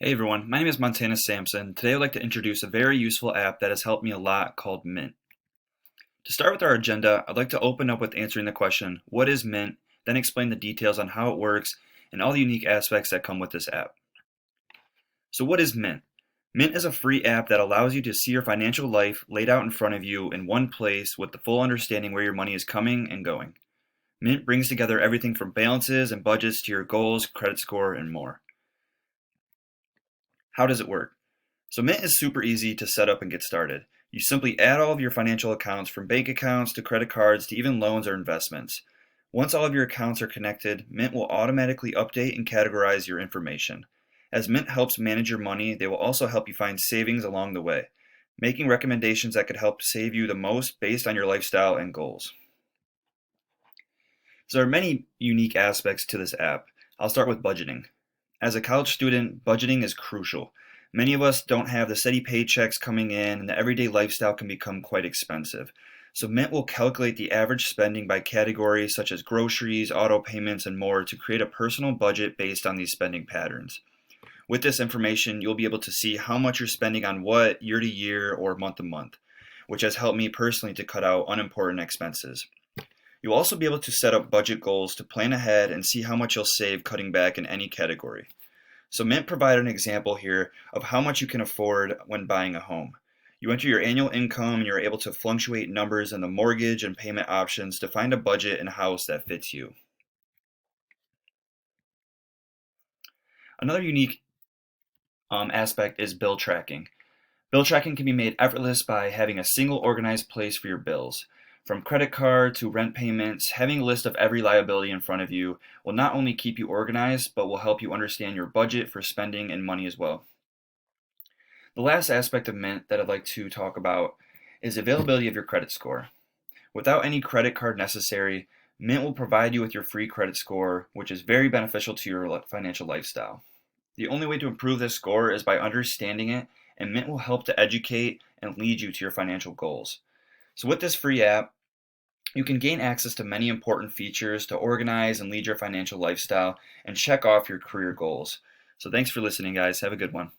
Hey everyone, my name is Montana Sampson. Today I'd like to introduce a very useful app that has helped me a lot called Mint. To start with our agenda, I'd like to open up with answering the question, what is Mint? Then explain the details on how it works and all the unique aspects that come with this app. So what is Mint? Mint is a free app that allows you to see your financial life laid out in front of you in one place with the full understanding where your money is coming and going. Mint brings together everything from balances and budgets to your goals, credit score, and more. How does it work? So Mint is super easy to set up and get started. You simply add all of your financial accounts from bank accounts to credit cards to even loans or investments. Once all of your accounts are connected, Mint will automatically update and categorize your information. As Mint helps manage your money, they will also help you find savings along the way, making recommendations that could help save you the most based on your lifestyle and goals. So there are many unique aspects to this app. I'll start with budgeting. As a college student, budgeting is crucial. Many of us don't have the steady paychecks coming in, and the everyday lifestyle can become quite expensive. So Mint will calculate the average spending by categories such as groceries, auto payments, and more to create a personal budget based on these spending patterns. With this information, you'll be able to see how much you're spending on what year to year or month to month, which has helped me personally to cut out unimportant expenses. You'll also be able to set up budget goals to plan ahead and see how much you'll save cutting back in any category. So Mint provided an example here of how much you can afford when buying a home. You enter your annual income and you're able to fluctuate numbers in the mortgage and payment options to find a budget and house that fits you. Another unique aspect is bill tracking. Bill tracking can be made effortless by having a single organized place for your bills. From credit card to rent payments, having a list of every liability in front of you will not only keep you organized, but will help you understand your budget for spending and money as well. The last aspect of Mint that I'd like to talk about is availability of your credit score. Without any credit card necessary, Mint will provide you with your free credit score, which is very beneficial to your financial lifestyle. The only way to improve this score is by understanding it, and Mint will help to educate and lead you to your financial goals. So with this free app, you can gain access to many important features to organize and lead your financial lifestyle and check off your career goals. So thanks for listening, guys. Have a good one.